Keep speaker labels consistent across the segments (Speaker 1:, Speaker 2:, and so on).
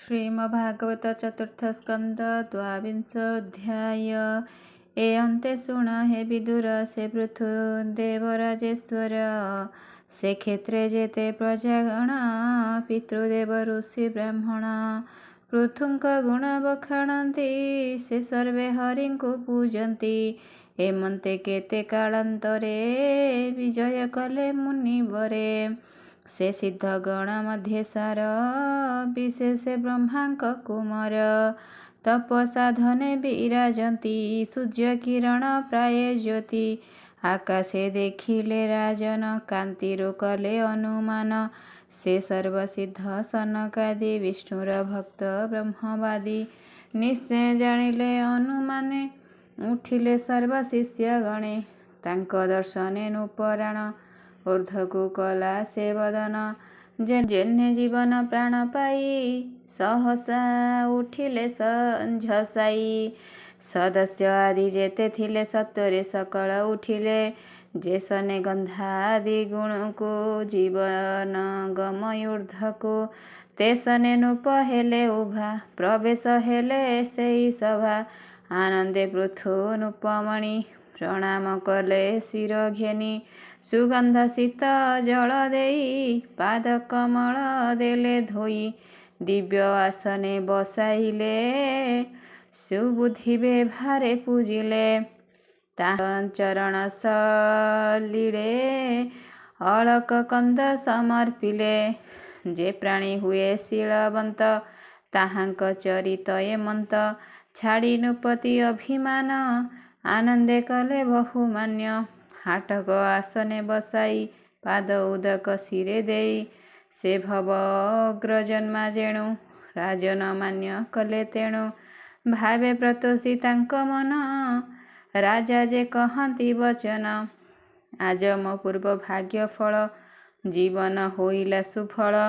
Speaker 1: श्रीमद्भागवत चतुर्थ स्कंद द्वाविंशोऽध्याय। ए अन्ते शुण हे विदुर से पृथु देवराजेश्वर से क्षेत्रे जेते प्रजागण पितृदेव ऋषि ब्राह्मण पृथुंक गुण बखाणन्ति से सर्वे हरिंकु पूजन्ति। एमन्ते केते कालान्तरे विजय कले मुनिवरे से सिद्धगण मध्ये सार विशेष ब्रह्मांक कुमार तपसाधने विराजन्ति सूर्य किरण प्राय ज्योति आकाशे देखिले राजन कांतिरु कले अनुमान से सर्वसिद्ध सनकादि विष्णुर भक्त ब्रह्मवादी निश्चय जानिले अनुमाने उठिले सर्व शिष्य गणे तांक दर्शने नुपराण ऊर्ध्वकु कला से बदन जेन्हे जीवन प्राण पाई सहसा उठिले झसाई सदस्य आदि जेते थिले सत्वरे सकल उठिले जे सने गंधादि गुण को जीवन गमय ऊर्ध्वकु ते सने नुप हेले उभा प्रवेश हेले सेई सभा आनंदे पृथु नुपमणि प्रणाम कले शिर घेनी सुगंध शीत जल देई पाद कमल देले धोई दिव्य आसने बसाइले सुबुद्धि व्यवहारे पूजिले चरण सलीले अलक कंद समर्पिले जे प्राणी हुए शीलवंत ताहांक चरित एमंत छाड़ी नुपति अभिमान आनंदे कले बहुमान्य हाटक आसने बसाई पाद उदक शिरे देई से भव अग्रजन्मा जेणु राजन मान्य कले तेणु भावे प्रतोषी तांक मन राजा जे कहती वचन आज मो पूर्व भाग्य फल जीवन होइला सुफल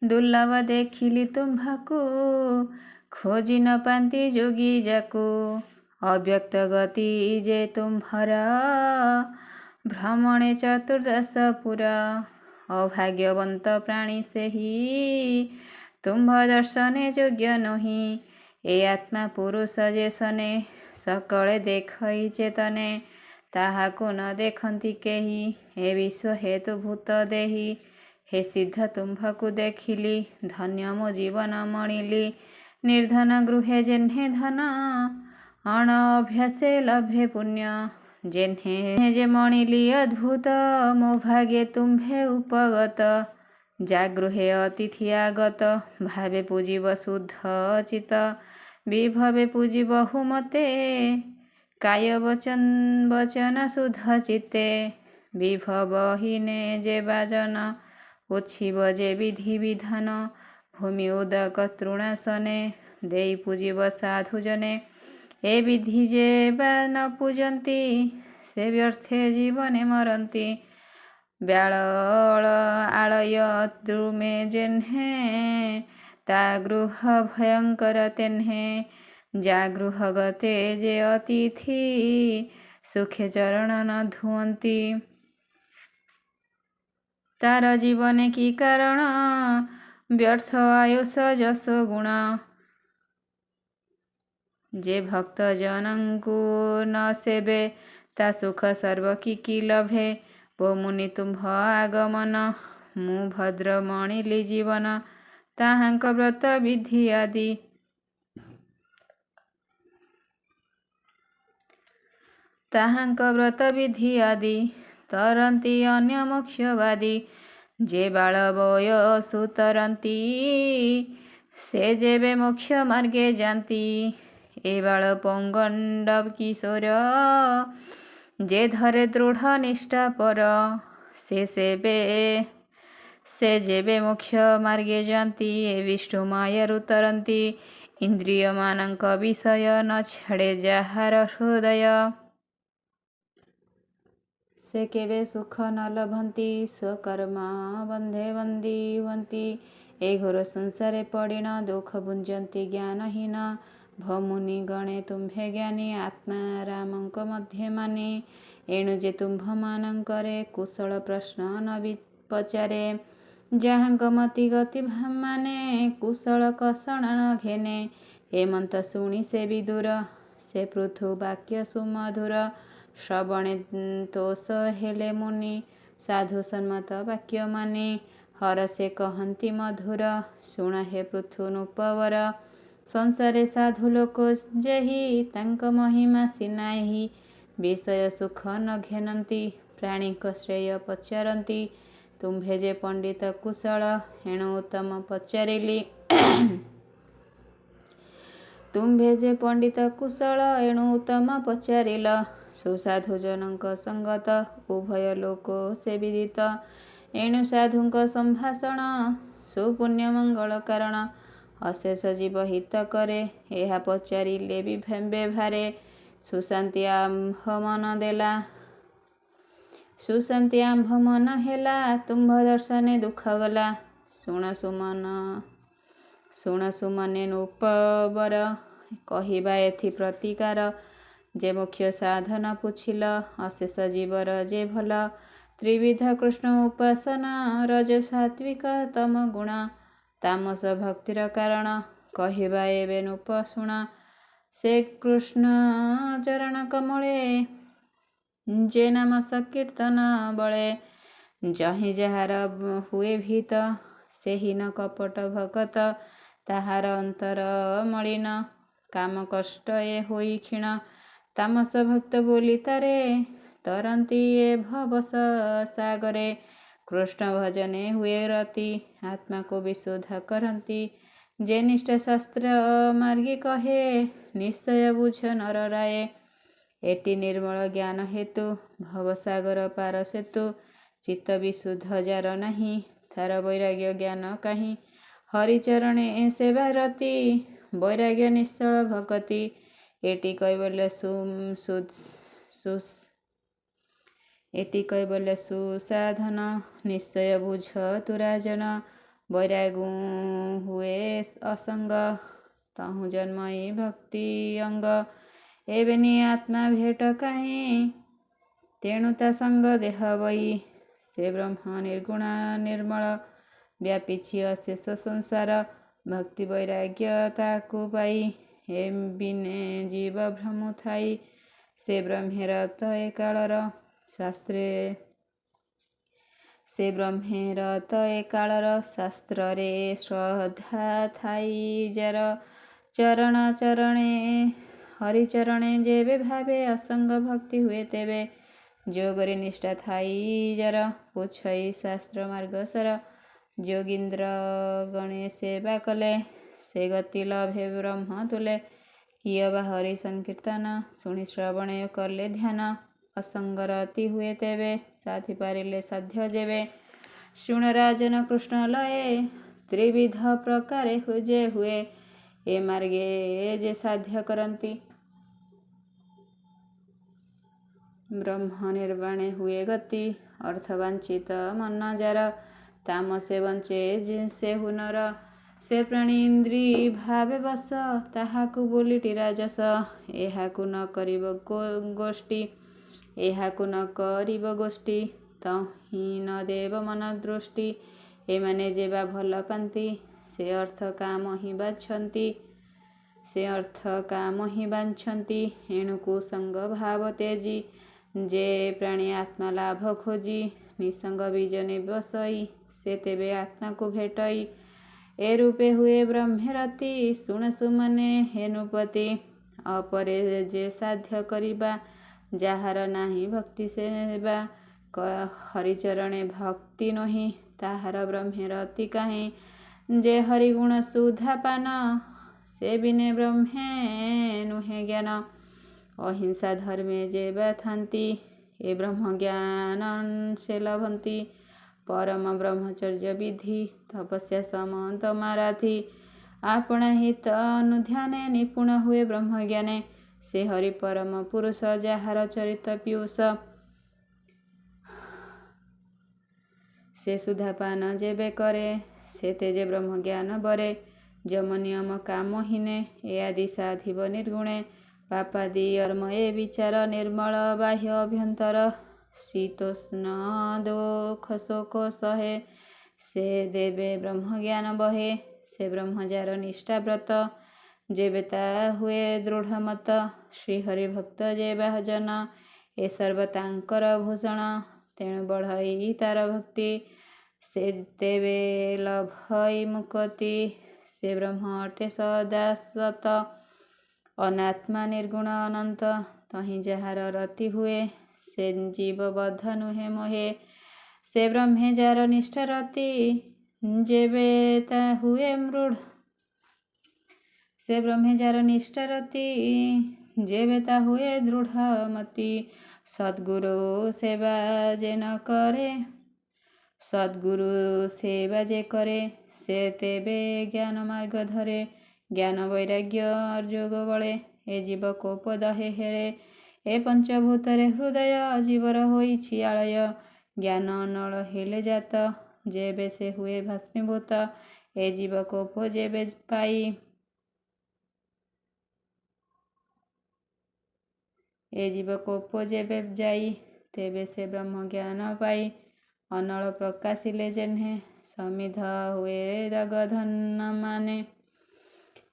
Speaker 1: दुर्लभ देखिली तुम्हाकू खोजी न पांती जोगी जाकू अव्यक्त गति जे तुम्हार भ्रमणे चतुर्दश पुरा अभाग्यवंत प्राणी से ही तुम्भ दर्शने योग्य नही ए आत्मा पुरुष जे सने सकले देखई चेतने ताहाकु न देखंती केही हे विश्व हेतु भूत देही हे सिद्ध तुम्भकु देखिली धन्य मो जीवन मणिली निर्धन गृहे जेन्हे धन अण अभ्यासे लभे पुण्य जेन्हे जे मणिली अद्भुत मो भाग्ये तुम्भे उपगत जागृहे अतिथि आगत भावे पूजिब शुद्ध चित विभवे पूजी बहुमते काय वचन शुद्ध चित्ते विभवहीने जे बाजन उच्छिब जे विधि विधान भूमि उदक तृणासने देई पूजिब साधुजने ए विधि जे बा न पूजन्ति से व्यर्थे जीवने मरन्ति ब्याल आलय द्रुमे जेन्हे ता गृह भयंकर तेन्हे जा गृह गते जे अतिथि सुखे चरण न धुअन्ति तार जीवने की कारण व्यर्थ आयुष जस गुण जे भक्त जनंकु न सेवे ता सुख सर्व की लभे वो मुनि तुम्भ आगमन मु भद्र मणिली जीवन ताहांक व्रत विधि आदि तरंती अन्य मोक्षवादी जे बाल बयसु तरंती से जेबे मोक्ष मार्गे जानती ए बाल पंगंडव किशोर जे धरे दृढ़ निष्ठा पर से जेबे मोक्ष मार्गे जानती ए विष्णु मायारु तरंती इंद्रिय मानंक विषय न छाड़े जाहार हृदय से केवे सुख न लभंती स्वकर्मा बंधे बंदी हुअंती ए घोर संसारे पड़िण दुख भुंजंती ज्ञानहीन भमुनि गणे तुम्भे ज्ञानी आत्मा रामंक मध्य माने एणु जे तुम्भ मानंकरे कुशल प्रश्न न पचारे ଯାହାଙ୍କ ମତି ଗତି ମାନେ କୁଶଳ କଷଣ ନ ଘେନେ। ହେମନ୍ତ ଶୁଣି ସେ ବିଦୁର ସେ ପୃଥୁ ବାକ୍ୟ ସୁମଧୁର। ଶ୍ରବଣେ ତୋଷ ହେଲେ ମୁନି ସାଧୁ ସମ୍ମତ ବାକ୍ୟ ମାନି। ହରସେ କହନ୍ତି ମଧୁର ଶୁଣ ହେ ପୃଥୁ ନୃପବର। ସଂସାରେ ସାଧୁ ଲୋକ ଯେହି ତାଙ୍କ ମହିମା ସିନାହି। ବିଷୟ ସୁଖ ନ ଘେନନ୍ତି ପ୍ରାଣୀଙ୍କ ଶ୍ରେୟ ପଚାରନ୍ତି। ତୁମ୍ଭେ ଯେ ପଣ୍ଡିତ କୁଶଳ ଏଣୁ ଉତ୍ତମ ପଚାରିଲି। ତୁମ୍ଭେ ଯେ ପଣ୍ଡିତ କୁଶଳ ଏଣୁ ଉତ୍ତମ ପଚାରିଲ। ସୁସାଧୁ ଜନଙ୍କ ସଙ୍ଗତ ଉଭୟ ଲୋକ ସେ ବିଦିତ। ଏଣୁ ସାଧୁଙ୍କ ସମ୍ଭାଷଣ ସୁପୁଣ୍ୟ ମଙ୍ଗଳ କାରଣ। ଅଶେଷ ଜୀବ ହିତ କରେ ଏହା ପଚାରିଲେ ବ୍ୟବହାରେ। ସୁଶାନ୍ତି ଆମ୍ଭ ମନ ଦେଲା ସୁଶାନ୍ତି ଆମ୍ଭ ମନ ହେଲା ତୁମ୍ଭ ଦର୍ଶନେ ଦୁଃଖ ଗଲା। ଶୁଣ ସୁମନେ ନୃପବର କହିବା ଏଥି ପ୍ରତିକାର। ଯେ ମୁଖ୍ୟ ସାଧନ ପୁଛିଲ ଅଶେଷ ଜୀବର ଯେ ଭଲ। ତ୍ରିବିଧ କୃଷ୍ଣ ଉପାସନା ରଜ ସାତ୍ವಿକ ତମ ଗୁଣ। ତାମସ ଭକ୍ତିର କାରଣ କହିବା ଏବେ ନୃପ ଶୁଣ। ସେ କୃଷ୍ଣ ଚରଣ କମଳେ ଯେ ନାମ ସଂକୀର୍ତ୍ତନ ବଳେ। ଯହିଁ ଯାହାର ହୁଏ ଭୀତ ସେହି ନ କପଟ ଭଗତ। ତାହାର ଅନ୍ତର ମଳିନ କାମ କଷ୍ଟ ଏ ହୋଇ କ୍ଷୀଣ। ତାମସ ଭକ୍ତ ବୋଲି ତାରେ ତରନ୍ତି ଏ ଭବ ସାଗରେ। କୃଷ୍ଣ ଭଜନେ ହୁଏ ରତି ଆତ୍ମାକୁ ବିଶୁଦ୍ଧ କରନ୍ତି। ଯେ ନିଷ୍ଠ ଶାସ୍ତ୍ର ମାର୍ଗୀ କହେ ନିଶ୍ଚୟ ବୁଝ ନର ରାଏ। ଏଟି ନିର୍ମଳ ଜ୍ଞାନ ହେତୁ ଭବସାଗର ପାର ସେତୁ। ଚିତ୍ତ ବିଶୁଦ୍ଧ ଯାର ନାହିଁ ତାର ବୈରାଗ୍ୟ ଜ୍ଞାନ କାହିଁ। ହରିଚରଣେ ସେବା ରତି ବୈରାଗ୍ୟ ନିଶ୍ଚଳ ଭଗତି। ଏଟି କୈବଲ୍ୟ ସୁସାଧନ ନିଶ୍ଚୟ ବୁଝ ତୁ ରାଜନ। ବୈରାଗ୍ୟ ହୁଏ ଅସଙ୍ଗ ତହୁଁ ଜନ୍ମଇ ଭକ୍ତି ଅଙ୍ଗ। ଏବେ ନିଏ ଆତ୍ମା ଭେଟ କାହିଁ ତେଣୁ ତା ସଙ୍ଗ ଦେହ ବହି। ସେ ବ୍ରହ୍ମ ନିର୍ଗୁଣ ନିର୍ମଳ ବ୍ୟାପିଛି ଅଶେଷ ସଂସାର। ଭକ୍ତି ବୈରାଗ୍ୟ ତାକୁ ପାଇ ଏ ବିନେ ଜୀବ ଭ୍ରମୁ ଥାଇ। ସେ ବ୍ରହ୍ମେର ତ ଏ କାଳର ଶାସ୍ତ୍ରରେ ଶ୍ରଦ୍ଧା ଥାଇ ଯାର। ଚରଣ ଚରଣେ ହରିଚରଣେ ଯେବେ ଭାବେ ଅସଙ୍ଗ ଭକ୍ତି ହୁଏ ତେବେ। ଯୋଗରେ ନିଷ୍ଠା ଥାଇ ଯାର ପୁଛଇ ଶାସ୍ତ୍ର ମାର୍ଗସର। ଯୋଗୀନ୍ଦ୍ର ଗଣେ ସେବା କଲେ ସେ ଗତି ଲଭେ ବ୍ରହ୍ମ ତୁଲେ। କିଏ ବା ହରି ସଂକୀର୍ତ୍ତନ ଶୁଣି ଶ୍ରବଣେ କଲେ ଧ୍ୟାନ। ଅସଙ୍ଗ ରତି ହୁଏ ତେବେ ସାଧି ପାରିଲେ ସାଧ୍ୟ ଯେବେ। ଶୁଣ ରାଜନ କୃଷ୍ଣ ଲଏ ତ୍ରିବିଧ ପ୍ରକାରେ ଯେ ହୁଏ। ଏ ମାର୍ଗେ ଯେ ସାଧ୍ୟ କରନ୍ତି ବ୍ରହ୍ମ ନିର୍ବାଣେ ହୁଏ ଗତି। ଅର୍ଥ ବାଞ୍ଛିତ ମନ ଯାର ତାମସେ ବଞ୍ଚେ ସେ ହୁନର। ସେ ପ୍ରାଣୀ ଇନ୍ଦ୍ରୀ ଭାବେ ବଶ ତାହାକୁ ବୋଲିଟି ରାଜସ। ଏହାକୁ ନ କରିବ ଗୋଷ୍ଠୀ ତହିଁ ନ ଦେବ ମନ ଦୃଷ୍ଟି। ଏମାନେ ଯେବା ଭଲ ପାନ୍ତି ସେ ଅର୍ଥ କାମ ହିଁ ବାଞ୍ଛନ୍ତି। ଏଣୁ କୁସଙ୍ଗ ଭାବ ତେଜି ଯେ ପ୍ରାଣୀ ଆତ୍ମା ଲାଭ ଖୋଜି। ନିସଙ୍ଗ ବିଜନେ ବସଇ ସେ ତେବେ ଆତ୍ମାକୁ ଭେଟଇ। ଏ ରୂପେ ହୁଏ ବ୍ରହ୍ମେ ରତି ଶୁଣ ସୁମନେ ହେ ନୃପତି। ଅପରେ ଯେ ସାଧ୍ୟ କରିବା ଯାହାର ନାହିଁ ଭକ୍ତି ସେବା। ହରିଚରଣେ ଭକ୍ତି ନୋହି ତାହାର ବ୍ରହ୍ମେ ରତି କାହିଁ। ଯେ ହରିଗୁଣ ସୁଧା ପାନ ସେ ବିନେ ବ୍ରହ୍ମେ ନୁହେଁ ଜ୍ଞାନ। ଅହିଂସା ଧର୍ମେ ଯେବା ଥାନ୍ତି ଏ ବ୍ରହ୍ମ ଜ୍ଞାନ ସେ ଲଭନ୍ତି। ପରମ ବ୍ରହ୍ମଚର୍ଯ୍ୟ ବିଧି ତପସ୍ୟା ସମନ୍ତ ମାରାଥି। ଆପଣା ହିତ ଅନୁଧ୍ୟାନେ ନିପୁଣ ହୁଏ ବ୍ରହ୍ମଜ୍ଞାନେ। ସେ ହରି ପରମ ପୁରୁଷ ଯାହାର ଚରିତ ପୀୟୁଷ। ସେ ସୁଧା ପାନ ଯେବେ କରେ ସେ ତେଜେ ବ୍ରହ୍ମଜ୍ଞାନ ବରେ। ଯମ ନିୟମ କାମ ହୀନେ ଏ ଆଦି ସାଧିବ ନିର୍ଗୁଣେ। ପାପାଦି କର୍ମ ଏ ବିଚାର ନିର୍ମଳ ବାହ୍ୟ ଅଭ୍ୟନ୍ତର। ଶୀତୋଷ୍ଣ ଦୁଃଖ ଶୋକ ସହେ ସେ ଦେବେ ବ୍ରହ୍ମଜ୍ଞାନ ବହେ। ସେ ବ୍ରହ୍ମ ଯାର ନିଷ୍ଠା ବ୍ରତ, ଯେବେ ତା ହୁଏ ଦୃଢ଼ ମତ। ଶ୍ରୀହରି ଭକ୍ତ ଯେ ବାହଜନ, ଏ ସର୍ବ ତାଙ୍କର ଭୂଷଣ। ତେଣୁ ବଢ଼ଇ ତାର ଭକ୍ତି, ସେ ତେବେ ଲଭଇ ମୁକତି। ସେ ବ୍ରହ୍ମ ଅଟେ ସଦା ସତ, ଅନାତ୍ମା ନିର୍ଗୁଣ ଅନନ୍ତ। ତହିଁ ଯାହାର ରତି ହୁଏ, ସେ ଜୀବ ବଦ୍ଧ ନୁହେଁ ମୋହେ। ସେ ବ୍ରହ୍ମେ ଯାର ନିଷ୍ଠା ରତି, ଯେବେ ତା ହୁଏ ମୃଢ଼। ସେ ବ୍ରହ୍ମେ ଯାର ନିଷ୍ଠା ରତି, ଯେବେ ତା ହୁଏ ଦୃଢ଼ ମତି। ସଦ୍ଗୁରୁ ସେବା ଯେ ନ କରେ, ସଦ୍ଗୁରୁ ସେବା ଯେ କରେ, ସେ ତେବେ ଜ୍ଞାନ ମାର୍ଗ ଧରେ। ଜ୍ଞାନ ବୈରାଗ୍ୟ ଯୋଗ ବଳେ, ଏ ଜୀବ କୋପ ଦହେ ହେଳେ। ଏ ପଞ୍ଚଭୂତରେ ହୃଦୟ, ଜୀବର ହୋଇଛି ଆଳୟ। ଜ୍ଞାନ ନଳ ହେଲେ ଜାତ, ଯେବେ ସେ ହୁଏ ଭସ୍ମୀଭୂତ। ଏ ଜୀବ କୋପ ଯେବେ ପାଇ, ଏ ଜୀବ କୋପ ଯେବେ ଯାଇ, ତେବେ ସେ ବ୍ରହ୍ମ ଜ୍ଞାନ ପାଇ। ଅନଳ ପ୍ରକାଶିଲେ ଯେହ୍ନେ, ସମିଧ ହୁଏ ଦଗଧନ ମାନେ।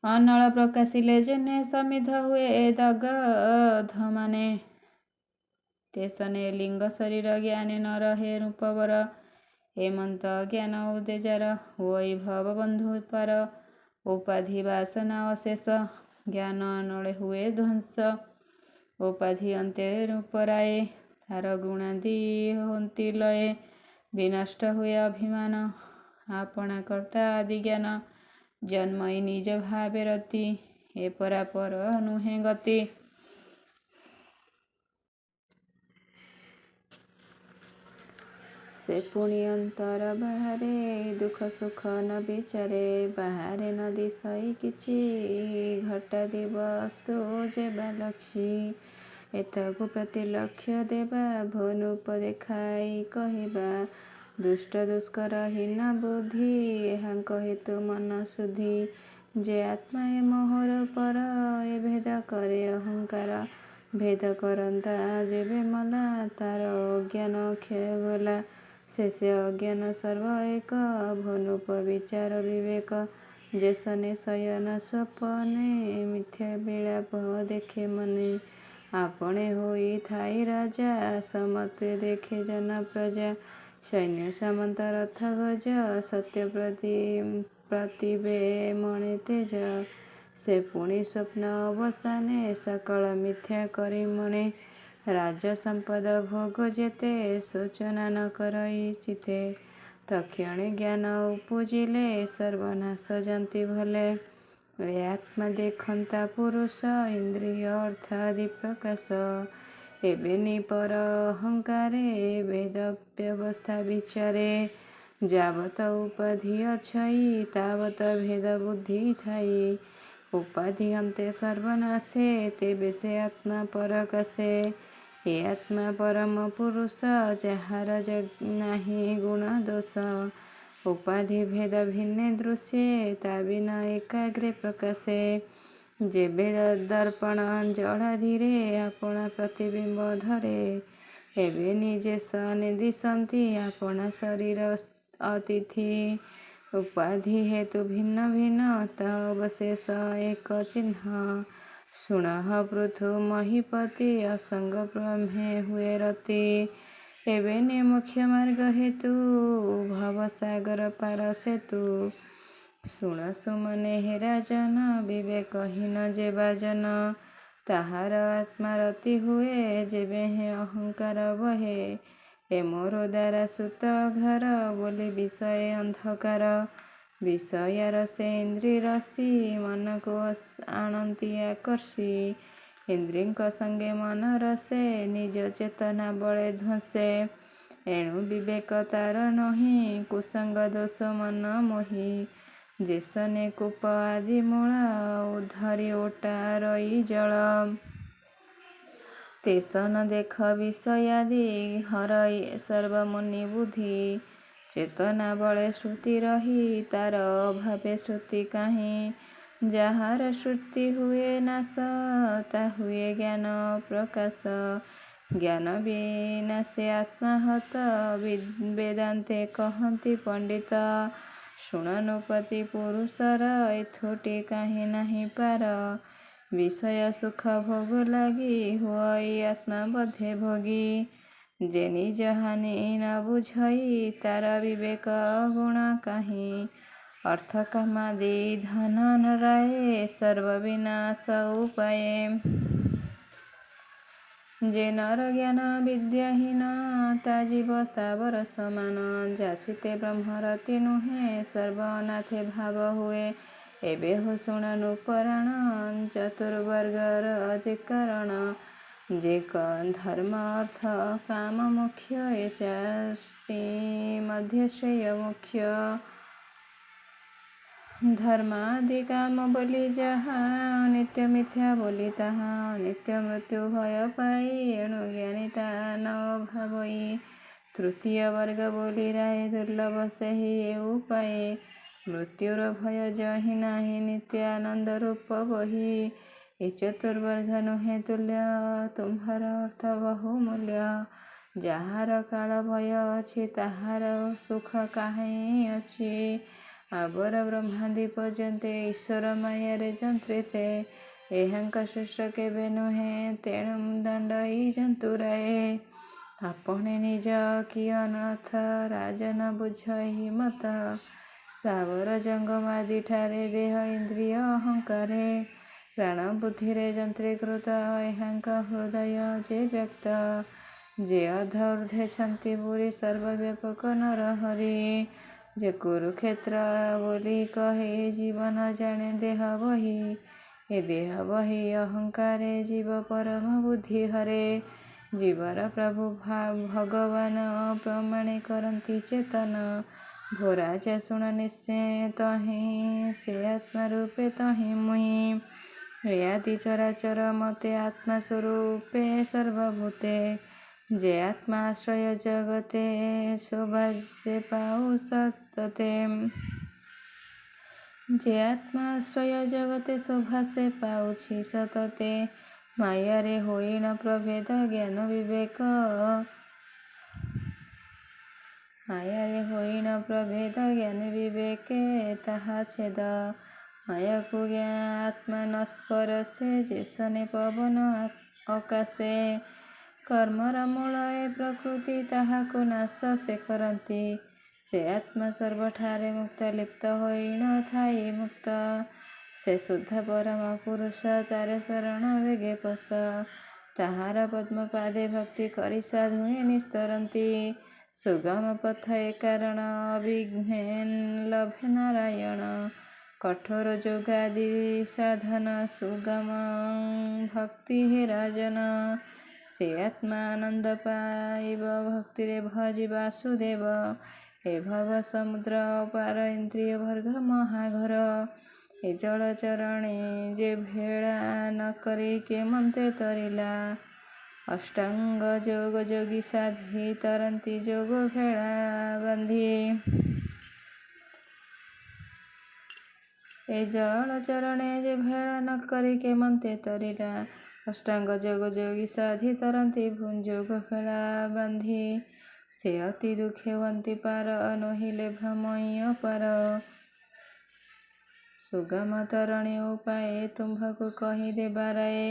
Speaker 1: ଅନଳ ପ୍ରକାଶିଲେ ଯେହ୍ନେ, ସମିଧ ହୁଏ ଦଗଧ ମାନେ। ତେସନେ ଲିଙ୍ଗ ଶରୀର, ଜ୍ଞାନେ ନ ରହେ ରୂପବର। ହେମନ୍ତ ଜ୍ଞାନ ଉଦେଜାର, ହୁଅଇ ଭବ ବନ୍ଧୁ ପାର। ଉପାଧି ବାସନା ଅଶେଷ, ଜ୍ଞାନ ନଳେ ହୁଏ ଧ୍ୱଂସ। ଉପାଧି ଅନ୍ତେ ରୂପରାଏ, ତାର ଗୁଣାଦି ହନ୍ତି ଲୟେ। ବିନଷ୍ଟ ହୁଏ ଅଭିମାନ, ଆପଣା କର୍ତ୍ତା ଆଦି ଜ୍ଞାନ। ଜନ୍ମଇ ନିଜ ଭାବେ ରତି, ଏ ପରାପର ନୁହେଁ ଗତି। ସେ ପୁଣି ଅନ୍ତର ବାହାରେ, ଦୁଃଖ ସୁଖ ନ ବିଚାରେ। ବାହାରେ ନ ଦିଶଇ କିଛି, ଘଟାଦି ବସ୍ତୁ ଯେବା ଲକ୍ଷୀ। ଏତକୁ ପ୍ରତି ଲକ୍ଷ୍ୟ ଦେବା, ଭନୂପ ଦେଖାଇ କହିବା। ଦୁଷ୍ଟ ଦୁଷ୍କର ହୀନ ବୁଦ୍ଧି, ଏହାଙ୍କ ହେତୁ ମନ ଶୁଦ୍ଧି। ଯେ ଆତ୍ମା ଏ ମୋହର ପର, ଏ ଭେଦ କରେ ଅହଙ୍କାର। ଭେଦ କରନ୍ତା ଯେବେ ମଲା, ତାର ଅଜ୍ଞାନ କ୍ଷୟ ଗଲା। ଶେଷେ ଅଜ୍ଞାନ ସର୍ବ ଏକ, ଭନୂପ ବିଚାର ବିବେକ। ଯେସନେ ଶୟନ ସ୍ୱପନେ, ମିଥ୍ୟା ବିଳାପ ଦେଖେ ମନେ। ଆପଣେ ହୋଇ ଥାଇ ରାଜା, ସମତ୍ୱେ ଦେଖେ ଜନ ପ୍ରଜା। ସୈନ୍ୟ ସାମନ୍ତ ରଥ ଗଜ, ସତ୍ୟ ପ୍ରତିବେ ମଣେ ତେଜ। ସେ ପୁଣି ସ୍ୱପ୍ନ ଅବସାନେ, ସକଳ ମିଥ୍ୟା କରି ମଣେ। ରାଜ ସମ୍ପଦ ଭୋଗ ଯେତେ, ଶୋଚନା ନ କରଇ ଚିତେ। ତକ୍ଷଣେ ଜ୍ଞାନ ଉପୁଜିଲେ, ସର୍ବନାଶ ଯନ୍ତି ଭଲେ। ଏ ଆତ୍ମା ଦେଖନ୍ତା ପୁରୁଷ, ଇନ୍ଦ୍ରିୟ ଅର୍ଥାଦି ପ୍ରକାଶ। ଏବେନି ପର ଅହଙ୍କାରେ, ଭେଦ ବ୍ୟବସ୍ଥା ବିଚାରେ। ଯାବତ ଉପାଧି ଅଛଇ, ତାବତ ଭେଦ ବୁଦ୍ଧି ଥାଇ। ଉପାଧି ଅନ୍ତେ ସର୍ବନାଶେ, ତେବେ ସେ ଆତ୍ମା ପରକାଶେ। ଏ ଆତ୍ମା ପରମ ପୁରୁଷ, ଯାହାର ନାହିଁ ଗୁଣ ଦୋଷ। ଉପାଧି ଭେଦ ଭିନ୍ନେ ଦୃଶ୍ୟେ, ତା ବିନା ଏକାଗ୍ରେ ପ୍ରକାଶେ। ଯେବେ ଦର୍ପଣ ଜଳାଧିରେ, ଆପଣା ପ୍ରତିବିମ୍ବ ଧରେ। ଏବେ ନିଜେ ସନେ ଦିଶନ୍ତି, ଆପଣା ଶରୀର ଅତିଥି। ଉପାଧି ହେତୁ ଭିନ୍ନ ଭିନ୍ନ, ତା ଅବଶେଷ ଏକ ଚିହ୍ନ। ଶୁଣଃ ପୃଥୁ ମହୀପତି, ଅସଙ୍ଗ ବ୍ରହ୍ମେ ହୁଏ ରତି। ଏବେନି ମୋକ୍ଷ ମାର୍ଗ ହେତୁ, ଭବସାଗର ପାର ସେତୁ। ଶୁଣ ସୁମନେ ହେ ରାଜନ, ବିବେକହୀନ ଯେ ବାଜନ। ତାହାର ଆତ୍ମା ରତି ହୁଏ, ଯେବେ ହେ ଅହଙ୍କାର ବହେ। ଏ ମୋର ଦ୍ୱାରା ସୁତ ଘର, ବୋଲି ବିଷୟ ଅନ୍ଧକାର। ବିଷୟ ରସେ ଇନ୍ଦ୍ରି ରସି, ମନକୁ ଆଣନ୍ତି ଆକର୍ଷି। ଇନ୍ଦ୍ରିଙ୍କ ସଙ୍ଗେ ମନ ରସେ, ନିଜ ଚେତନା ବଳେ ଧ୍ୱଂସେ। ଏଣୁ ବିବେକ ତାର ନୋହି, କୁସଙ୍ଗ ଦୋଷ ମନ ମୋହି। ଯେସନେ କୂପ ଆଦି ମୂଳ, ଧରି ଓଟା ରଇ ଜଳ। ତେସନ ଦେଖ ବିଷୟାଦି, ହରଇ ସର୍ବ ମୁନି ବୁଦ୍ଧି। ଚେତନା ବଳେ ଶ୍ରୁତି ରହି, ତାର ଅଭାବେ ଶ୍ରୁତି କାହିଁ। ଯାହାର ଶ୍ରୁତି ହୁଏ ନାଶ, ତା ହୁଏ ଜ୍ଞାନ ପ୍ରକାଶ। ଜ୍ଞାନ ବିନା ସେ ଆତ୍ମାହତ ବେଦାନ୍ତେ କହନ୍ତି ପଣ୍ଡିତ। ଶୁଣନୁପତି ପୁରୁଷର ଏଥୁଟି କାହିଁ ନାହିଁ ପାର। ବିଷୟ ସୁଖ ଭୋଗ ଲାଗି ହୁଅଇ ଆତ୍ମା ବୋଧେ ଭୋଗୀ। ଯେ ନିଜ ହାନି ନ ବୁଝଇ ତାର ବିବେକ ଗୁଣ କାହିଁ। ଅର୍ଥ କାମାଦି ଧନ ନରାଏ ସର୍ବ ବିନାଶ ଉପାଏ। ଯେ ନର ଜ୍ଞାନ ବିଦ୍ୟାହୀନ ତା ଜୀବ ସ୍ଥାବର ସମାନ। ଯାଚିତେ ବ୍ରହ୍ମରତି ନୁହେଁ ସର୍ବ ଅନାଥେ ଭାବ ହୁଏ। ଏବେ ହୋ ଶୁଣନୁ ପରାଣ ଚତୁର୍ବର୍ଗର ଯେ କାରଣ। ଯେ ଧର୍ମ ଅର୍ଥ କାମ ମୋକ୍ଷ ଏ ଚାରିଟି ମଧ୍ୟ ଶ୍ରେୟ ମୁଖ୍ୟ। ଧର୍ମାଦି କାମ ବୋଲି ଯାହା ଅନିତ୍ୟ ମିଥ୍ୟା ବୋଲି ତାହା। ଅନିତ୍ୟ ମୃତ୍ୟୁ ଭୟ ପାଇ ଏଣୁ ଜ୍ଞାନୀ ତା ନ ଭାବଇ। ତୃତୀୟ ବର୍ଗ ବୋଲି ରାଏ ଦୁର୍ଲଭ ସେହି ଏ ଉପାଏ। ମୃତ୍ୟୁର ଭୟ ଯହିଁ ନାହିଁ ନିତ୍ୟ ଆନନ୍ଦ ରୂପ ବହି। ଏ ଚତୁର୍ବର୍ଗ ନୁହେଁ ତୁଲ୍ୟ ତୁମ୍ଭର ଅର୍ଥ ବହୁ ମୂଲ୍ୟ। ଯାହାର କାଳ ଭୟ ଅଛି ତାହାର ସୁଖ କାହିଁ ଅଛି। ଆବର ବ୍ରହ୍ମାଦି ପର୍ଯ୍ୟନ୍ତେ ଈଶ୍ୱର ମାୟାରେ ଯନ୍ତ୍ରିତେ। ଏହାଙ୍କ ସୃଷ୍ଟ କେବେ ନୁହେଁ ତେଣୁ ଦଣ୍ଡଇ ଜନ୍ତୁରାଏ। ଆପଣେ ନିଜ କି ଅନାଥ ରାଜନ ବୁଝହି ମତ। ସ୍ଥାବର ଜଙ୍ଗମାଦି ଠାରେ ଦେହ ଇନ୍ଦ୍ରିୟ ଅହଙ୍କାରେ। ପ୍ରାଣ ବୁଦ୍ଧିରେ ଯନ୍ତ୍ରୀକୃତ ଏହାଙ୍କ ହୃଦୟ ଯେ ବ୍ୟକ୍ତ। ଯେ ଅଧ ଊର୍ଦ୍ଧ୍ୱେ ଛନ୍ତି ପୁରୀ ସର୍ବବ୍ୟାପକ ନରହରି। ଯେ କୁରୁକ୍ଷେତ୍ର ବୋଲି କହେ ଜୀବନ ଜାଣେ ଦେହ ବହି। ଏ ଦେହ ବହି ଅହଙ୍କାରେ ଜୀବ ପରମ ବୁଦ୍ଧି ହରେ। ଜୀବର ପ୍ରଭୁ ଭଗବାନ ପ୍ରମାଣେ କରନ୍ତି ଚେତନ। ଭୋରାଜ ଶୁଣ ନିଶ୍ଚୟ ତହିଁ ସେ ଆତ୍ମା ରୂପେ ତହିଁ ମୁହିଁ। ଏ ଆଦି ଚରାଚର ମତେ ଆତ୍ମା ସ୍ୱରୂପେ ସର୍ବଭୂତେ। ଯେ ଆତ୍ମା ଆଶ୍ରୟ ଜଗତେ ଶୋଭା ସେ ପାଉ ସତତେ। ଯେ ଆତ୍ମା ଆଶ୍ରୟ ଜଗତେ ଶୋଭା ସେ ପାଉଛି ସତତେ। ମାୟାରେ ହୋଇଣ ପ୍ରଭେଦ ଜ୍ଞାନ ବିବେକ। ମାୟାରେ ହୋଇଣ ପ୍ରଭେଦ ଜ୍ଞାନ ବିବେକେ ତାହା ଛେଦ। ମାୟାକୁ ଆତ୍ମା ନ ସ୍ପରଶେ ଯେ ଶନେ ପବନ ଅକାଶେ। କର୍ମର ମୂଳ ଏ ପ୍ରକୃତି ତାହାକୁ ନାଶ ସେ କରନ୍ତି। ସେ ଆତ୍ମା ସର୍ବଠାରେ ମୁକ୍ତ ଲିପ୍ତ ହୋଇଣ ଥାଇ ମୁକ୍ତ। ସେ ଶୁଦ୍ଧ ପରମ ପୁରୁଷ ତାରେ ଶରଣ ବେଗେ ପଶ। ତାହାର ପଦ୍ମ ପାଦେ ଭକ୍ତି କରି ସାଧୁଏ ନିସ୍ତରନ୍ତି। ସୁଗମ ପଥ ଏ କାରଣ ଅବିଘ୍ନେନ ଲଭେ ନାରାୟଣ। କଠୋର ଯୋଗାଦି ସାଧନ ସୁଗମ ଭକ୍ତି ହେ ରାଜନ। ସେ ଆତ୍ମା ଆନନ୍ଦ ପାଇବ ଭକ୍ତିରେ ଭଜି ବାସୁଦେବ। ଏ ଭବ ସମୁଦ୍ର ଅପାର ଇନ୍ଦ୍ରିୟ ଭର୍ଗ ମହାଘର। ଏ ଜଳ ଚରଣେ ଯେ ଭେଳା ନ କରି କେମନ୍ତେ ତରିଲା। ଅଷ୍ଟାଙ୍ଗ ଯୋଗ ଯୋଗୀ ସାଧି ତରନ୍ତି ଯୋଗ ଭେଳା ବାନ୍ଧି। ଏ ଜଳ ଚରଣେ ଯେ ଭେଳା ନ କରି କେମନ୍ତେ ତରିଲା। ଅଷ୍ଟାଙ୍ଗ ଯୋଗ ଯୋଗୀ ସାଧି ତରନ୍ତି ଯୋଗ ଭେଳା ବାନ୍ଧି। ସେ ଅତି ଦୁଃଖେ ହୁଅନ୍ତି ପାର ନୋହିଲେ ଭ୍ରମଇ ଅପାର। ସୁଗମ ତରଣୀ ଉପାଏ ତୁମ୍ଭକୁ କହି ଦେବାରାଏ।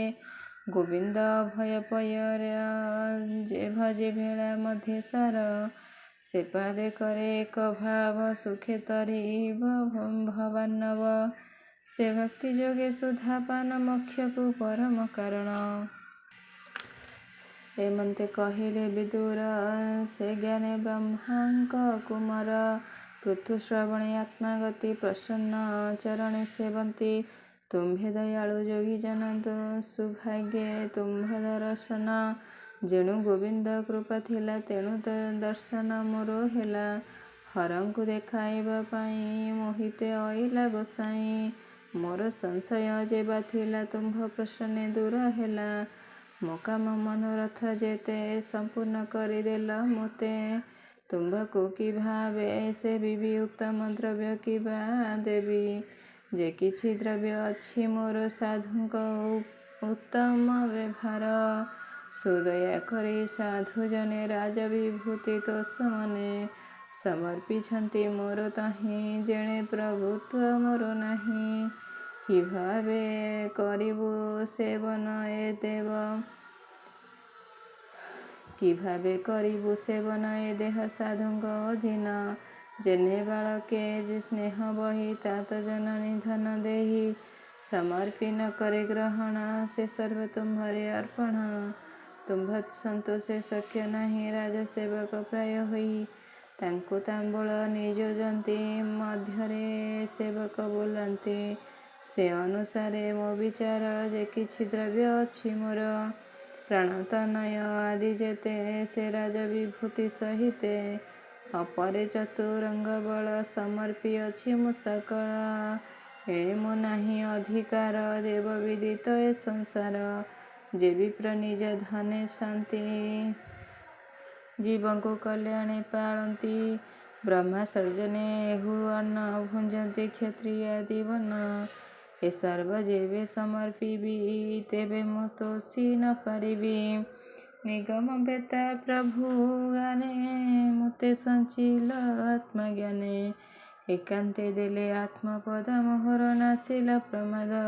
Speaker 1: ଗୋବିନ୍ଦ ଅଭୟ ପୟର ଯେ ଭଜେ ଭେଳା ମଧ୍ୟ ସାର। ସେ ପାଦେ କରେ ଏକ ଭାବ ସୁଖେ ତରିବ ଭବାର୍ଣ୍ଣବ। ସେ ଭକ୍ତି ଯୋଗେ ସୁଧା ପାନ ମୋକ୍ଷକୁ ପରମ କାରଣ। ଏମନ୍ତେ କହିଲେ ବିଦୁର ସେ ଜ୍ଞାନେ ବ୍ରହ୍ମାଙ୍କ କୁମର। ପୃଥୁ ଶ୍ରବଣେ ଆତ୍ମାଗତି ପ୍ରସନ୍ନ ଚରଣେ ସେବନ୍ତି। ତୁମ୍ଭେ ଦୟାଳୁ ଯୋଗୀ ଜନ ସୁଭାଗ୍ୟେ ତୁମ୍ଭ ଦର୍ଶନ। ଯେଣୁ ଗୋବିନ୍ଦ କୃପା ଥିଲା ତେଣୁ ଦର୍ଶନ ମୋର ହେଲା। ହରଙ୍କୁ ଦେଖାଇବା ପାଇଁ ମୋହିତେ ଅଇଲା ଗୋସାଇଁ। ମୋର ସଂଶୟ ଯେ ବା ଥିଲା ତୁମ୍ଭ ପ୍ରସନ୍ନେ ଦୂର ହେଲା। ମୋ କାମ ମନୋରଥ ଯେତେ ସମ୍ପୂର୍ଣ୍ଣ କରିଦେଲ ମୋତେ। ତୁମ୍ଭକୁ କି ଭାବେ ସେବିବି ଉତ୍ତମ ଦ୍ରବ୍ୟ କି ବା ଦେବି। ଯେ କିଛି ଦ୍ରବ୍ୟ ଅଛି ମୋର ସାଧୁଙ୍କ ଉତ୍ତମ ବ୍ୟବହାର। ସୁଦୟା କରି ସାଧୁଜନେ ରାଜ ବିଭୂତି ତୋଷ ମନେ ସମର୍ପିଛନ୍ତି ମୋର ତହିଁ ଯେଣେ ପ୍ରଭୁତ୍ୱ ମୋର ନାହିଁ। କି ଭାବେ କରିବୁ ସେବନ ଏ ଦେବ କି ଭାବେ କରିବୁ ସେବନ ଏ ଦେହ ସାଧୁଙ୍କ ଅଧୀନ ଯେହ୍ନେ ବାଳକେ ଯେ ସ୍ନେହ ବହି तात ଜନନୀ ଧନ ଦେହି ସମର୍ପି ନ करे ଗ୍ରହଣ ସେ ସର୍ବ ତୁମ୍ଭରେ ଅର୍ପଣ। ତୁମ୍ଭ ସନ୍ତୋଷେ ଶକ୍ୟ ନାହିଁ ରାଜ ସେବକ ପ୍ରାୟ ହୋଇ ତାଙ୍କୁ ତାମ୍ବୂଳ ନିଯୋଜନ୍ତି ମଧ୍ୟରେ ସେବକ ବୋଲାନ୍ତି ସେ ଅନୁସାରେ ମୋ ବିଚାର ଯେ କିଛି ଦ୍ରବ୍ୟ ଅଛି ମୋର ପ୍ରାଣତନୟ ଆଦି ଯେତେ ସେ ରାଜ ବିଭୂତି ସହିତେ ଅପରେ ଚତୁରଙ୍ଗ ବଳ ସମର୍ପି ଅଛି ମୁଁ ସକଳ ଏଣେ ମୁଁ ନାହିଁ ଅଧିକାର ଦେବ ବିଦିତ ଏ ସଂସାର ଯେ ବିପ୍ର ନିଜ ଧନେ ଶାନ୍ତି ଜୀବଙ୍କୁ କଲ୍ୟାଣେ ପାଳନ୍ତି ବ୍ରହ୍ମା ସର୍ଜନେ ଏହୁ ଅନ୍ନ ଭୁଞ୍ଜନ୍ତି କ୍ଷତ୍ରିୟ ଆଦି ବନ ଏ ସର୍ବ ଯେବେ ସମର୍ପିବି ତେବେ ମୁଁ ତୋଷି ନ ପାରିବି। ନିଗମ ବେତା ପ୍ରଭୁ ଗାନେ ମୁତେ ସଞ୍ଚିଲ ଆତ୍ମଜ୍ଞାନେ ଏକାନ୍ତେ ଦେଲେ ଆତ୍ମପଦ ମୋହର ନାସିଲା ପ୍ରମାଦ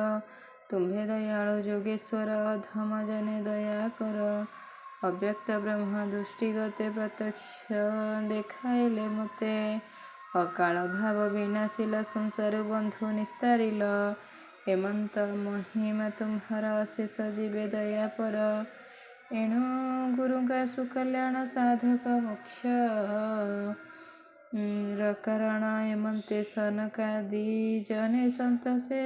Speaker 1: ତୁମ୍ଭେ ଦୟାଳୁ ଯୋଗେଶ୍ୱର ଅଧମ ଜନେ ଦୟା କର ଅବ୍ୟକ୍ତ ବ୍ରହ୍ମ ଦୃଷ୍ଟିଗତେ ପ୍ରତ୍ୟକ୍ଷ ଦେଖାଇଲେ ମୋତେ ଅକାଳ ଭାବ ବିନାଶିଲ ସଂସାର ବନ୍ଧୁ ନିସ୍ତାରିଲ ହେମନ୍ତ ମହିମା ତୁମ୍ଭର ଅଶେଷ ଯିବେ ଦୟା ପର ଏଣୁ ଗୁରୁଙ୍କା ସୁକଲ୍ୟାଣ ସାଧକ ମୋକ୍ଷ ରକାରଣ ଏମନ୍ତେ ସନକାଦି ଜନେ ସନ୍ତୋଷେ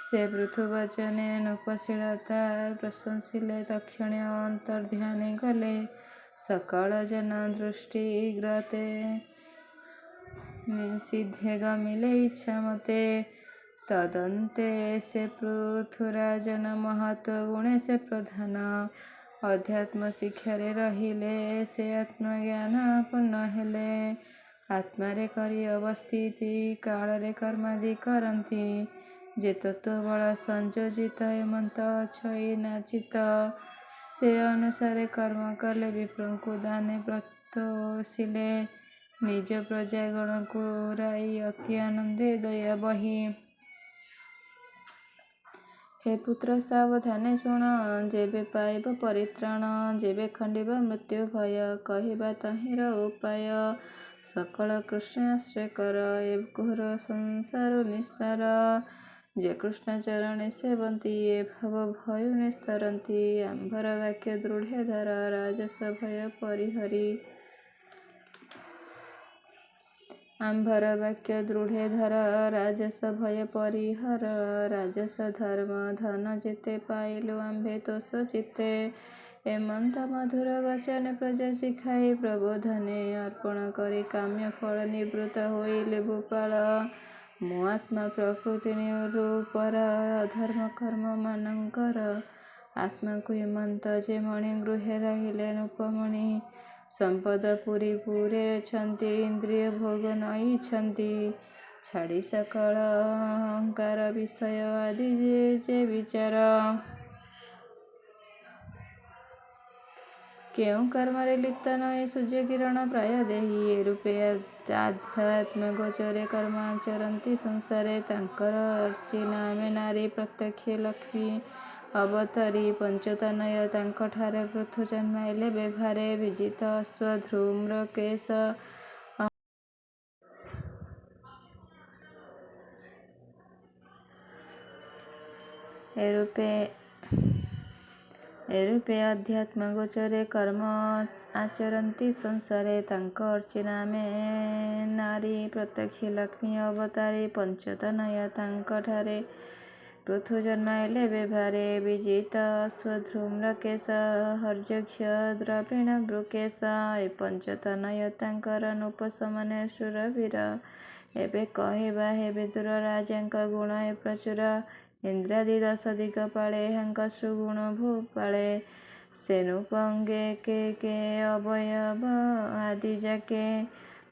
Speaker 1: ସେ ପୃଥୁ ବଚନେ ନୃପଶୀଳତା ପ୍ରଶଂସିଲେ ତକ୍ଷଣେ ଅନ୍ତର୍ଧ୍ୟାନେ ଗଲେ ସକଳ ଜନ ଦୃଷ୍ଟିଗ୍ରତେ ସିଦ୍ଧେ ଗମିଲେ ଇଚ୍ଛା ମତେ ତଦନ୍ତେ ସେ ପୃଥୁରାଜନ ମହତ୍ୱ ଗୁଣେ ସେ ପ୍ରଧାନ ଅଧ୍ୟାତ୍ମ ଶିକ୍ଷାରେ ରହିଲେ ସେ ଆତ୍ମଜ୍ଞାନ ପୂର୍ଣ୍ଣ ହେଲେ ଆତ୍ମାରେ କରି ଅବସ୍ଥିତି କାଳରେ କର୍ମାଦି କରନ୍ତି ଯେ ତତ୍ତ୍ୱ ବଳ ସଂଯୋଜିତ ଏମନ୍ତ ଅଛଇ ନାଚିତ ସେ ଅନୁସାରେ କର୍ମ କଲେ ବିପ୍ରଙ୍କୁ ଦାନେ ପ୍ରତୋଷିଲେ ନିଜ ପ୍ରଜାଗଣକୁ ରାଇ ଅତି ଆନନ୍ଦେ ଦୟା ବହି। ହେ ପୁତ୍ର ସାବଧାନେ ଶୁଣ ଯେବେ ପାଇବ ପରିତ୍ରାଣ ଯେବେ ଖଣ୍ଡିବ ମୃତ୍ୟୁ ଭୟ କହିବା ତହିଁର ଉପାୟ ସକଳ କୃଷ୍ଣ ଆଶ୍ରୟ କର ଏ ଘୋର ସଂସାର ନିସ୍ତାର ଯେ କୃଷ୍ଣ ଚରଣେ ସେବନ୍ତି ଏ ଭବ ଭୟ ନିସ୍ତରନ୍ତି ଆମ୍ଭର ବାକ୍ୟ ଦୃଢ଼େ ଧର ରାଜସ ଭୟ ପରିହରି ଆମ୍ଭର ବାକ୍ୟ ଦୃଢ଼େ ଧର ରାଜସ ଭୟ ପରିହର ରାଜସ ଧର୍ମ ଧନ ଯେତେ ପାଇଲୁ ଆମ୍ଭେ ତୋଷ ଚିତ୍ତେ ଏମନ୍ତ ମଧୁର ବଚନ ପ୍ରଜା ଶିଖାଇ ପ୍ରବୋଧନେ ଅର୍ପଣ କରି କାମ୍ୟ ଫଳ ନିବୃତ୍ତ ହୋଇଲେ ଭୂପାଳ ମୋ ଆତ୍ମା ପ୍ରକୃତି ନିରୂପର ଅଧର୍ମ କର୍ମ ମାନଙ୍କର ଆତ୍ମାକୁ ଏମନ୍ତ ଯେ ମଣି ଗୃହେ ରହିଲେ ନୃପମଣି ସମ୍ପଦ ପୁରୀ ପୁରେ ଅଛନ୍ତି ଇନ୍ଦ୍ରିୟ ଭୋଗ ନଇଛନ୍ତି ଛାଡ଼ି ସକଳ ଅହଙ୍କାର ବିଷୟ ଆଦି ଯେ ବିଚାର କେଉଁ କର୍ମରେ ଲିପ୍ତ ନହେ ସୂର୍ଯ୍ୟ କିରଣ ପ୍ରାୟ ଦେହି ଏ ରୂପେ ଆଧ୍ୟାତ୍ମ ଗୋଚରେ କର୍ମ ଆଚରନ୍ତି ସଂସାରେ ତାଙ୍କର ଅର୍ଚ୍ଚିନା ଆମେ ନାରୀ ପ୍ରତ୍ୟକ୍ଷ ଲକ୍ଷ୍ମୀ ଅବତରୀ ପଞ୍ଚତନୟ ତାଙ୍କଠାରେ ପୃଥୁ ଜନ୍ମାଇଲେ ବେଭାରେ ବିଜିତ ଅଶ୍ଵ ଧୂମ୍ର କେଶ ଏରୂପେ ଅଧ୍ୟାତ୍ମ ଗୋଚରେ କର୍ମ ଆଚରନ୍ତି ସଂସାରେ ତାଙ୍କ ଅର୍ଚ୍ଚିନା ଆମେ ନାରୀ ପ୍ରତ୍ୟକ୍ଷ ଲକ୍ଷ୍ମୀ ଅବତାରୀ ପଞ୍ଚତନୟ ତାଙ୍କଠାରେ ପୃଥୁ ଜନ୍ମାଇଲେ ବେଭାରେ ବିଜିତ ଅଶ୍ଵଧୂମ୍ର କେଶ ହର୍ଯକ୍ଷ ଦ୍ରବିଣ ବୃକେଶ ଏ ପଞ୍ଚତନୟ ତାଙ୍କର ନୃପ ସମାନ ସୁରବୀର ଏବେ କହିବା ହେ ବିଦୁର ରାଜାଙ୍କ ଗୁଣ ଏ ପ୍ରଚୁର ଇନ୍ଦ୍ରାଦି ଦଶ ଦିଗପାଳେ ଏହାଙ୍କ ସୁଗୁଣ ଭୂପାଳେ ସେ ନୃପଙ୍ଗେ କେ ଅବୟବ ଆଦି ଯାକେ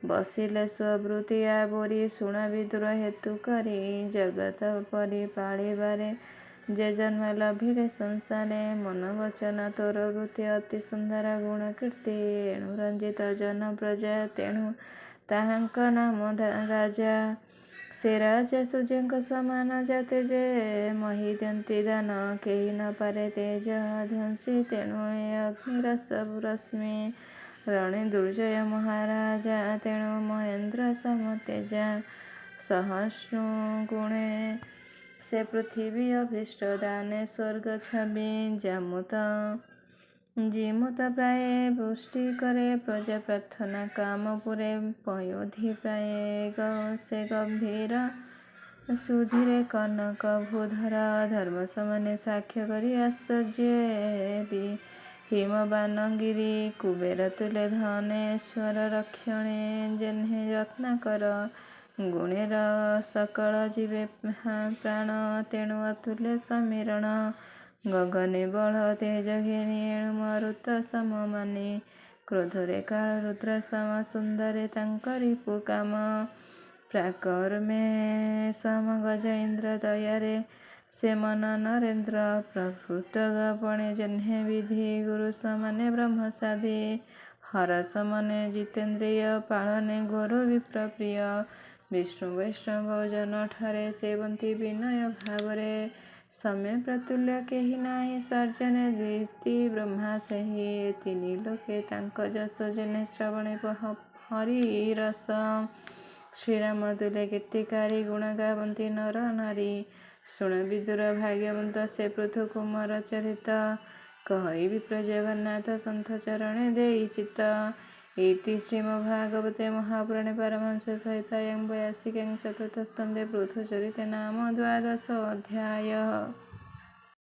Speaker 1: ବସିଲେ ସ୍ୱବୃତ୍ତି ଆବୋରି ଶୁଣ ବିଦୁର ହେତୁ କରି ଜଗତ ପରି ପାଳିବାରେ ଯେ ଜନ୍ମ ଲଭିଲେ ସଂସାରେ ମନ ବଚନ ତୋର ବୃତ୍ତି ଅତି ସୁନ୍ଦର ଗୁଣ କୀର୍ତ୍ତି ଏଣୁ ରଞ୍ଜିତ ଜନ ପ୍ରଜା ତେଣୁ ତାହାଙ୍କ ନାମ ରାଜା। ସେ ରାଜା ସୂର୍ଯ୍ୟଙ୍କ ସମାନ ଜାତେ ଯେ ମହି ଦିଅନ୍ତି ଦାନ କେହି ନ ପାରେ ତେଜ ଧ୍ୱଂସୀ ତେଣୁ ଏ ଅଗ୍ନିର ସବୁ ରଶ୍ମି ରଣେ ଦୁର୍ଜୟ ମହାରାଜା ତେଣୁ ମହେନ୍ଦ୍ର ସମତେଜା ସହସ୍ର ଗୁଣେ ସେ ପୃଥିବୀ ଅଭୀଷ୍ଟ ଦାନେ ସ୍ୱର୍ଗ ଛବି ଜିମୁତ ପ୍ରାୟ ପୁଷ୍ଟି କରେ ପ୍ରଜା ପ୍ରାର୍ଥନା କାମ ପୁରେ ପୟୋଧି ପ୍ରାୟ ସେ ଗମ୍ଭୀର ସୁଧୀରେ କନକ ଭୂଧର ଧର୍ମ ସମାନେ ସାକ୍ଷ୍ୟ କରି ଆଶ୍ଚର୍ଯ୍ୟ ହିମବାନଗିରି କୁବେର ତୁଲେ ଧନେଶ୍ୱର ରକ୍ଷଣେ ଜେହ୍ନେ ରତ୍ନାକର ଗୁଣେର ସକଳ ଜୀବେ ପ୍ରାଣ ତେଣୁ ଅତୁଲ୍ୟ ସମୀରଣ ଗଗନେ ବଳ ତେଜ ଘେନି ଏଣୁ ମରୁତ ସମ ମାନେ କ୍ରୋଧରେ କାଳ ରୁଦ୍ର ସମ ସୁନ୍ଦରେ ତାଙ୍କରି ପୁକାମ ପ୍ରାକର୍ମେ ସମ ଗଜ ଇନ୍ଦ୍ର ଦୟାରେ ସେ ମନ ନରେନ୍ଦ୍ର ପ୍ରଭୃତ ଗପଣେ ଜହ୍ନେ ବିଧି ଗୁରୁ ସମାନେ ବ୍ରହ୍ମ ସାଧି ହର ସମନେ ଜିତେନ୍ଦ୍ରିୟ ପାଳନେ ଘୋର ବିପ୍ର ପ୍ରିୟ ବିଷ୍ଣୁ ବୈଷ୍ଣବ ଜନ ଠାରେ ସେବନ୍ତି ବିନୟ ଭାବରେ ସମେ ପ୍ରତୁଲ୍ୟ କେହି ନାହିଁ ସର୍ଜନେ ଦ୍ୱିତି ବ୍ରହ୍ମା ସେହି ତିନି ଲୋକେ ତାଙ୍କ ଯଶ ଜେନେ ଶ୍ରବଣେ ହରି ରସ ଶ୍ରୀରାମ ତୁଲେ କୀର୍ତ୍ତିକାରୀ ଗୁଣ ଗାବନ୍ତି ନର ନାରୀ ଶୁଣ ବିଦୁର ଭାଗ୍ୟବନ୍ତ ସେ ପୃଥୁ କୁମାର ଚରିତ କହି ବିପ୍ର ଜଗନ୍ନାଥ ସନ୍ଥ ଚରଣେ ଦେଇ ଚିତ ଇତି ଶ୍ରୀମଦ୍ଭାଗବତେ ମହାପୁରାଣେ ପାରମହଂସ ସହିତାୟାଂ 82 ଚତୁର୍ଥ ସ୍କନ୍ଧେ ପୃଥୁ ଚରିତେ ନାମ 12 ଅଧ୍ୟାୟ।